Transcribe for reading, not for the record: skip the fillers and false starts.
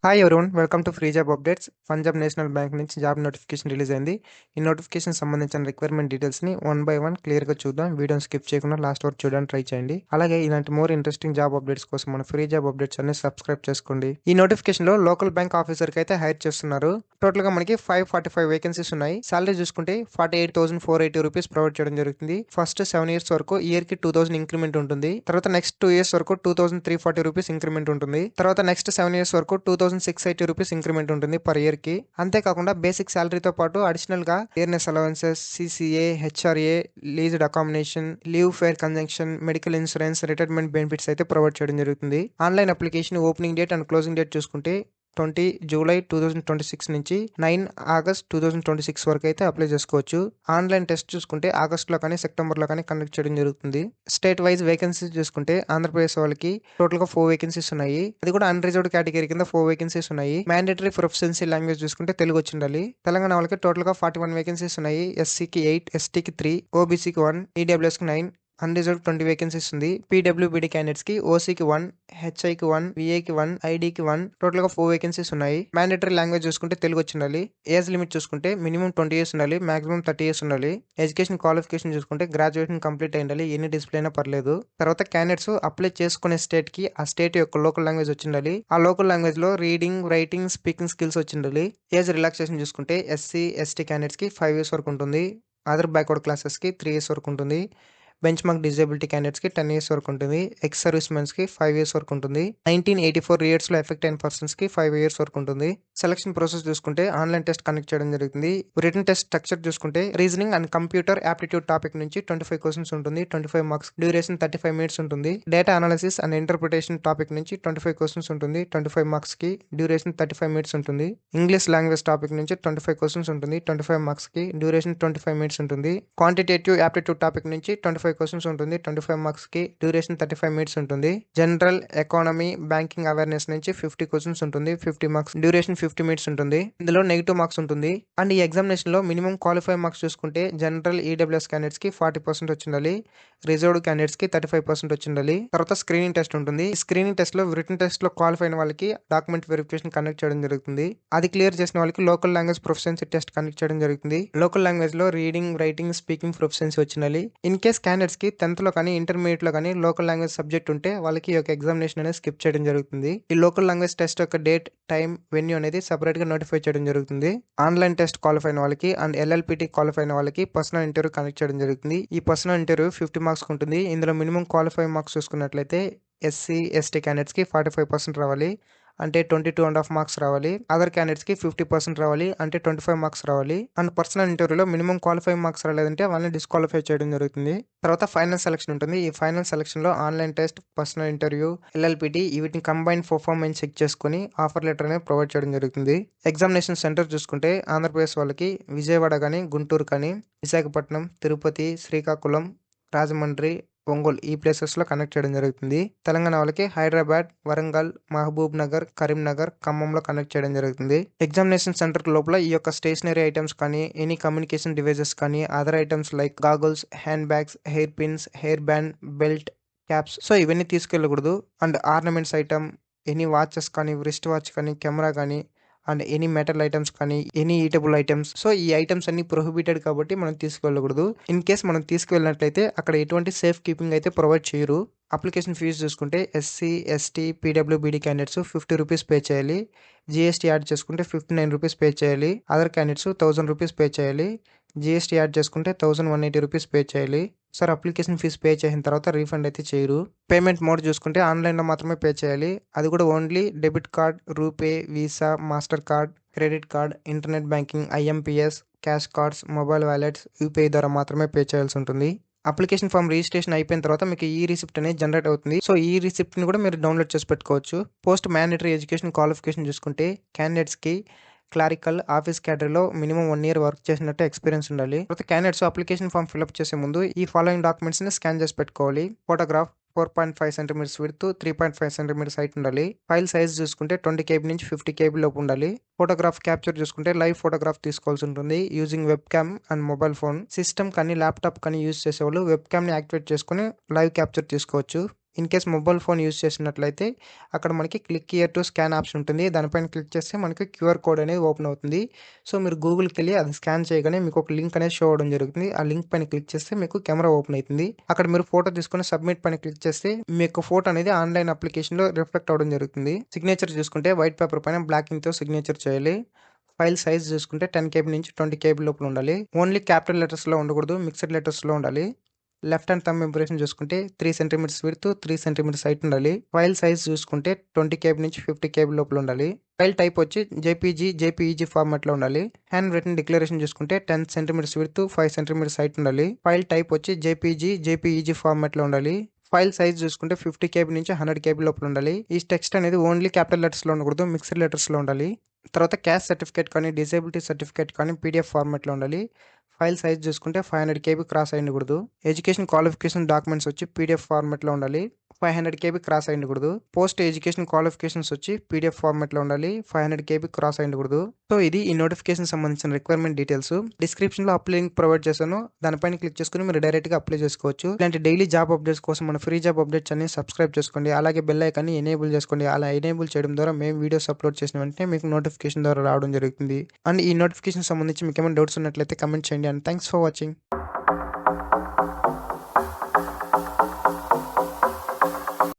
Hi everyone welcome to free job updates. Punjab national bank నుంచి job notification release అయింది. ఈ notification సంబంధించిన requirement details ని వన్ బై వన్ క్లియర్ గా చూద్దాం. వీడియోని స్కిప్ చేయకుండా లాస్ట్ వరకు చూడడానికి ట్రై చేయండి. అలాగే ఇలాంటి మోర్ ఇంట్రెస్టింగ్ జాబ్ అప్డేట్స్ కోసం మన ఫ్రీ జాబ్ అప్డేట్స్ అన్ని సబ్స్క్రైబ్ చేసుకోండి. ఈ నోటిఫికేషన్ లో లోకల్ బ్యాంక్ ఆఫీసర్ కి అయితే హైర్ చేస్తున్నారు. టోటల్ గా మనకి 545 వేకెన్సీస్ ఉన్నాయి. సాలరీ చూసుకుంటే 48,480 రూపీస్ ప్రొవైడ్ చేయడం జరుగుతుంది. ఫస్ట్ 7 ఇయర్స్ వరకు ఇయర్ కి 2000 ఇంక్రిమెంట్ ఉంటుంది. తర్వాత నెక్స్ట్ 2 ఇయర్స్ వరకు 2340 రూపీస్ ఇంక్రిమెంట్ ఉంటుంది. తర్వాత నెక్స్ట్ 7 ఇయర్స్ వరకు 2680 రూపీస్ ఇంక్రిమెంట్ ఉంటుంది పర్ ఇయర్ కి. అంతేకాకుండా బేసిక్ సాలరీతో పాటు అడిషనల్ గా dearness allowances, CCA, HRA, leased accommodation, leave fare conjunction, medical insurance, retirement benefits అయితే ప్రొవైడ్ చేయడం జరుగుతుంది. Online application opening date and closing date చూసుకుంటే 20 జూలై 2026 నుంచి 9 ఆగస్ట్ 2026 వరకు అయితే అప్లై చేసుకోవచ్చు. ఆన్లైన్ టెస్ట్ చూసుకుంటే ఆగస్టులో కానీ సెప్టెంబర్లో కానీ కండక్ట్ చేయడం జరుగుతుంది. స్టేట్ వైజ్ వేకెన్సీస్ చూసుకుంటే ఆంధ్రప్రదేశ్ వాళ్ళకి టోటల్ గా 4 వేకెన్సీస్ ఉన్నాయి. అది కూడా అన్రిజర్వ్డ్ కేటగిరీ కింద 4 వేకెన్సీస్ ఉన్నాయి. మ్యాండేటరీ ప్రొఫెషన్సీ లాంగ్వేజ్ చూసుకుంటే తెలుగు వచ్చి ఉండాలి. తెలంగాణ వాళ్ళకి టోటల్ గా 41 వేకెన్సీస్ ఉన్నాయి. ఎస్సీకి 8, ఎస్టీకి 3, ఓబీసీకి 1, ఈడబ్ల్యూఎస్కి 9, అన్రిజర్వ్డ్ 20 వేకెన్సీస్ ఉంది. పీడబ్ల్యూబీడీ క్యాండిడేట్స్ కి ఓసీకి 1, హెచ్ఐకి 1, విఏకి 1, ఐడీకి 1, టోటల్ గా 4 వేకెన్సీస్ ఉన్నాయి. మ్యాండేటరీ లాంగ్వేజ్ చూసుకుంటే తెలుగు వచ్చి ఉండాలి. ఏజ్ లిమిట్ చూసుకుంటే మినిమం 20 ఇయర్స్ ఉండాలి, మాక్సిమం 30 ఇయర్స్ ఉండాలి. ఎడ్యుకేషన్ క్వాలిఫికేషన్ చూసుకుంటే గ్రాడ్యుయేషన్ కంప్లీట్ అయి ఉండాలి, ఎన్ని డిస్ప్లే అయినా పర్లేదు. తర్వాత క్యాండిడేట్స్ అప్లై చేసుకునే స్టేట్ కి ఆ స్టేట్ యొక్క లోకల్ లాంగ్వేజ్ వచ్చి ఉండాలి. ఆ లోకల్ లాంగ్వేజ్ లో రీడింగ్, రైటింగ్, స్పీకింగ్ స్కిల్స్ వచ్చి ఉండాలి. ఏజ్ రిలాక్సేషన్ చూసుకుంటే ఎస్సీ, ఎస్టీ క్యాండిడేట్స్ కి 5 ఇయర్స్ వరకు ఉంటుంది. అదర్ బ్యాక్వర్డ్ క్లాసెస్ కి 3 ఇయర్స్ వరకు ఉంటుంది. బెంచ్ మార్క్ డిజేబిలిటీ క్యాండిడేట్స్ కి 10 ఇయర్స్ వరకు ఉంటుంది. ఎక్స్ సర్వీస్ మెన్స్ కి 5 ఇయర్స్ వరకు ఉంటుంది. 1984 ఇయర్స్ లో ఎఫెక్ట్ అయిన పర్సన్స్ కి 5 ఇయర్స్ వరకు ఉంటుంది. సెలక్షన్ ప్రాసెస్ చూసుకుంటే ఆన్లైన్ టెస్ట్ కండక్ట్ చేయడం జరుగుతుంది. రిటన్ టెస్ట్ స్ట్రక్చర్ చూసుకుంటే reasoning and computer aptitude topic నుంచి 25 క్వశ్చన్స్ ఉంటుంది. 25 మార్క్స్, డ్యూరేషన్ 35 మినిట్స్ ఉంటుంది. Data analysis and interpretation topic నుంచి 25 క్వశ్చన్స్ ఉంటుంది. 25 మార్క్స్ కి, డ్యూరేషన్ 35 మినిట్స్ ఉంటుంది. ఇంగ్లీష్ లాంగ్వేజ్ టాపిక్ నుంచి 25 క్వశ్చన్స్ ఉంటుంది. 25 మార్క్స్ కి, డ్యూరేషన్ 25 మినిట్స్ ఉంటుంది. క్వాంటిటేటివ్ యాప్టిట్యూడ్ టాపిక్ నుంచి 25 క్వశ్చన్స్ ఉంటుంది. 25 మార్క్స్ కి, డ్యూరేషన్ 35 మినిట్స్ ఉంటుంది. జనరల్ ఎకానమీ, బ్యాంకింగ్ అవేర్నెస్ నుంచి 50 క్వశ్చన్స్ ఉంటుంది. 50 మార్క్స్, డ్యూరేషన్ 50 మినిట్స్ ఉంటుంది. ఇందులో నెగిటివ్ మార్క్స్ ఉంటుంది. అండ్ ఈ ఎగ్జామినేషన్ లో మినిమం క్వాలిఫై మార్క్స్ చూసుకుంటే జనరల్ ఈడబ్ల్యూఎస్ క్యాండిడేట్స్ కి 40% వచ్చిండాలి. రిజర్వ్డ్ క్యాండిడేట్స్ కి 35% వచ్చిండాలి. తర్వాత స్క్రీనింగ్ టెస్ట్ ఉంటుంది. ఈ స్క్రీనింగ్ టెస్ట్ లో రిటన్ టెస్ట్ లో క్వాలిఫై అయిన వాళ్ళకి డాక్యుమెంట్ వెరిఫికేషన్ కండక్ట్ చేయడం జరుగుతుంది. అది క్లియర్ చేసిన వాళ్ళకి local language proficiency test conduct చేయడం జరుగుతుంది. లోకల్ లాంగ్వేజ్ లో రీడింగ్, రైటింగ్, స్పీకింగ్ ప్రొఫిషియన్సీ వచ్చిండాలి. ఇన్ కేస్ క్యాండిడేట్స్ కి 10th లో కానీ ఇంటర్మీడియట్ లో కానీ లోకల్ లాంగ్వేజ్ సబ్జెక్ట్ ఉంటే వాళ్ళకి ఈ యొక్క ఎగ్జామినేషన్ అనేది స్కిప్ చేయడం జరుగుతుంది. ఈ లోకల్ లాంగ్వేజ్ టెస్ట్ యొక్క డేట్, టైం, వెన్యూ అనేది సెపరేట్ గా నోటిఫై చేయడం జరుగుతుంది. ఆన్లైన్ టెస్ట్ క్వాలిఫై అయిన వాళ్ళకి అండ్ ఎల్ఎల్పిటి క్వాలిఫై అయిన వాళ్ళకి పర్సనల్ ఇంటర్వ్యూ కండక్ట్ చేయడం జరుగుతుంది. ఈ పర్సనల్ ఇంటర్వ్యూ 50 మార్క్స్ ఉంటుంది. ఇందులో మినిమం క్వాలిఫై మార్క్స్ చూసుకున్నట్లయితే ఎస్సీ, ఎస్టీ క్యాండిడేట్స్ కి 45% రావాలి, అంటే 22.5 మార్క్స్ రావాలి. అదర్ క్యాండిడేట్స్ కి 50% రావాలి, అంటే 25 మార్క్స్ రావాలి. అండ్ పర్సనల్ ఇంటర్వ్యూలో మినిమం క్వాలిఫై మార్క్స్ రాలేదంటే వాళ్ళని డిస్క్వాలిఫై చేయడం జరుగుతుంది. తర్వాత ఫైనల్ సెలక్షన్ ఉంటుంది. ఈ ఫైనల్ సెలక్షన్ లో ఆన్లైన్ టెస్ట్, పర్సనల్ ఇంటర్వ్యూ, ఎల్ఎల్పిటి వీటిని కంబైన్ పర్ఫార్మెన్స్ చెక్ చేసుకుని ఆఫర్ లెటర్ అనేది ప్రొవైడ్ చేయడం జరుగుతుంది. ఎగ్జామినేషన్ సెంటర్ చూసుకుంటే ఆంధ్రప్రదేశ్ వాళ్ళకి విజయవాడ కానీ, గుంటూరు కానీ, విశాఖపట్నం, తిరుపతి, శ్రీకాకుళం, రాజమండ్రి, ఒంగోలు ఈ ప్లేసెస్ లో కండక్ట్ చేయడం జరుగుతుంది. తెలంగాణ వాళ్ళకి హైదరాబాద్, వరంగల్, మహబూబ్ నగర్, కరీంనగర్, ఖమ్మంలో కండక్ట్ చేయడం జరుగుతుంది. ఎగ్జామినేషన్ సెంటర్ లోపల ఈ యొక్క స్టేషనరీ ఐటమ్స్ కానీ, ఎనీ కమ్యూనికేషన్ డివైజెస్ కానీ, other items like goggles, hand bags, hair pins, hair band, belt, caps, so ఇవన్నీ తీసుకెళ్ళకూడదు. And ornaments item, any watches కానీ, రిస్ట్ వాచ్ కానీ, కెమెరా కానీ, అండ్ ఎనీ మెటల్ ఐటమ్స్ కానీ, ఎనీ ఈటబుల్ ఐటమ్స్, సో ఈ items అన్ని prohibited కాబట్టి మనం తీసుకెళ్ళకూడదు. ఇన్ కేస్ మనం తీసుకువెళ్ళినట్లయితే అక్కడ ఎటువంటి సేఫ్ కీపింగ్ అయితే ప్రొవైడ్ చేయరు. అప్లికేషన్ ఫీజు చూసుకుంటే SC, ST, PWBD candidates 50 rupees pay చేయాలి. జిఎస్టీ యాడ్ చేసుకుంటే 59 రూపీస్ పే చేయాలి. అదర్ క్యాండిడేట్స్ 1000 రూపీస్ పే చేయాలి. జిఎస్టీ యాడ్ చేసుకుంటే 1180 రూపీస్ పే చేయాలి. సార్ అప్లికేషన్ ఫీజు పే చేసిన తర్వాత రీఫండ్ అయితే చేయరు. పేమెంట్ మోడ్ చూసుకుంటే ఆన్లైన్లో మాత్రమే పే చేయాలి. అది కూడా only debit card, RuPay, visa, master card, credit card, internet banking, IMPS, cash cards, mobile wallets, UPI ద్వారా మాత్రమే పే చేయాల్సి ఉంటుంది. అప్లికేషన్ ఫామ్ రిజిస్ట్రేషన్ అయిపోయిన తర్వాత మీకు ఈ రిసిప్ట్ అనేది జనరేట్ అవుతుంది. సో ఈ రిసిప్ట్ ని కూడా మీరు డౌన్లోడ్ చేసి పెట్టుకోవచ్చు. పోస్ట్ మ్యాండేటరీ ఎడ్యుకేషన్ క్వాలిఫికేషన్ చూసుకుంటే క్యాండిడేట్స్ కి క్లారికల్, ఆఫీస్ క్యాడర్లో మినిమం 1 ఇయర్ వర్క్ చేసినట్టు ఎక్స్పీరియన్స్ ఉండాలి. తర్వాత క్యాండిడేట్స్ అప్లికేషన్ ఫామ్ ఫిల్అప్ చేసే ముందు ఈ ఫాలోయింగ్ డాక్యుమెంట్స్ ని స్కాన్ చేసి పెట్టుకోవాలి. Photograph, 4.5 centimetres width, 3.5 centimetres height ఉండాలి. ఫైల్ సైజ్ చూసుకుంటే 20 KB నుంచి 50 KB లోపు ఉండాలి. ఫోటోగ్రాఫ్ క్యాప్చర్ చూసుకుంటే లైవ్ ఫోటోగ్రాఫ్ తీసుకోవాల్సి ఉంటుంది using webcam and mobile phone. System కానీ ల్యాప్టాప్ కానీ యూజ్ చేసేవాళ్ళు వెబ్ క్యామ్ ని యాక్టివేట్ చేసుకుని లైవ్ క్యాప్చర్ తీసుకోవచ్చు. In case mobile phone use చేసినట్లయితే అక్కడ మనకి click here to scan option ఉంటుంది. దానిపైన క్లిక్ చేస్తే మనకి క్యూఆర్ కోడ్ అనేది ఓపెన్ అవుతుంది. సో, మీరు గూగుల్‌కెళ్ళి అది స్కాన్ చేయగానే మీకు ఒక లింక్ అనేది షో అవ్వడం జరుగుతుంది. ఆ లింక్ పైన క్లిక్ చేస్తే మీకు కెమెరా ఓపెన్ అయితుంది. అక్కడ మీరు ఫోటో తీసుకొని సబ్మిట్ పైన క్లిక్ చేస్తే మీ యొక్క ఫోటో అనేది ఆన్‌లైన్ అప్లికేషన్‌లో రిఫ్లెక్ట్ అవ్వడం జరుగుతుంది. సిగ్నేచర్ చూసుకుంటే వైట్ పేపర్ పైన బ్లాక్ ఇంక్‌తో సిగ్నేచర్ చేయాలి. ఫైల్ సైజ్ చూసుకుంటే 10 కేబీ నుంచి 20 కేబీ లోపల ఉండాలి. ఓన్లీ క్యాపిటల్ లెటర్స్‌లో ఉండకూడదు. మిక్స్డ్ లెటర్స్‌లో ఉండాలి. లెఫ్ట్ హ్యాండ్ థంబ్ ఇంప్రెషన్ చూసుకుంటే 3 సెంటీమీటర్స్ విడ్త్, 3 సెంటీమీటర్స్ హైట్ ఉండాలి. ఫైల్ సైజ్ చూసుకుంటే 20 కేబీ నుంచి 50 కేబీ లోపల ఉండాలి. ఫైల్ టైప్ వచ్చి జేపీఈజీ ఫార్మాట్‌లో ఉండాలి. హ్యాండ్ రిటన్ డిక్లరేషన్ చూసుకుంటే 10 సెంటీమీటర్స్ విడ్త్, 5 సెంటీమీటర్స్ హైట్ ఉండాలి. ఫైల్ టైప్ వచ్చి జేపీఈజీ ఫార్మాట్‌లో ఉండాలి. ఫైల్ సైజ్ చూసుకుంటే 50 కేబీ నుంచి 100 కేబీ లోపల ఉండాలి. ఈ టెక్స్ట్ అనేది ఓన్లీ క్యాపిటల్ లెటర్స్‌లో ఉండకూడదు. మిక్స్డ్ లెటర్స్‌లో ఉండాలి. తర్వాత క్యాస్ట్ సర్టిఫికేట్ కానీ, డిసేబిలిటీ సర్టిఫికేట్ కానీ పీడీఎఫ్ ఫార్మాట్‌లో ఉండాలి. ఫైల్ సైజ్ చూసుకుంటే 500 కేబీ క్రాస్ అయి ఉండకూడదు. ఎడ్యుకేషన్ క్వాలిఫికేషన్ డాక్యుమెంట్స్ వచ్చి పీడీఎఫ్ ఫార్మాట్‌లో ఉండాలి. 500 కేబీ క్రాస్ అయి ఉండకూడదు. పోస్ట్ ఎడ్యుకేషన్ క్వాలిఫికేషన్స్ వచ్చి పీడీఎఫ్ ఫార్మాట్‌లో ఉండాలి. 500 కేబీ క్రాస్ అయి ఉండకూడదు. సో, ఇది ఈ నోటిఫికేషన్ సంబంధించిన రిక్వైర్మెంట్ డీటెయిల్స్. డిస్క్రిప్షన్‌లో అప్లై లింక్ ప్రొవైడ్ చేశాను. దానిపైన క్లిక్ చేసుకొని మీరు డైరెక్ట్‌గా అప్లై చేసుకోవచ్చు. ఇలాంటి డైలీ జాబ్ అప్డేట్స్ కోసం మన ఫ్రీ జాబ్ అప్డేట్స్ అన్ని సబ్స్క్రైబ్ చేసుకోండి. అలాగే బెల్ ఐకాన్‌ని ఎనేబుల్ చేసుకోండి. అలా ఎనేబుల్ చేయడం ద్వారా మేము వీడియోస్ అప్లోడ్ చేసిన వెంటనే మీకు నోటిఫికేషన్ ద్వారా రావడం జరుగుతుంది. అండ్ ఈ నోటిఫికేషన్ సంబంధించి మీకేమైనా డౌట్స్ ఉన్నట్లయితే కామెంట్ చేయండి. And thanks for watching.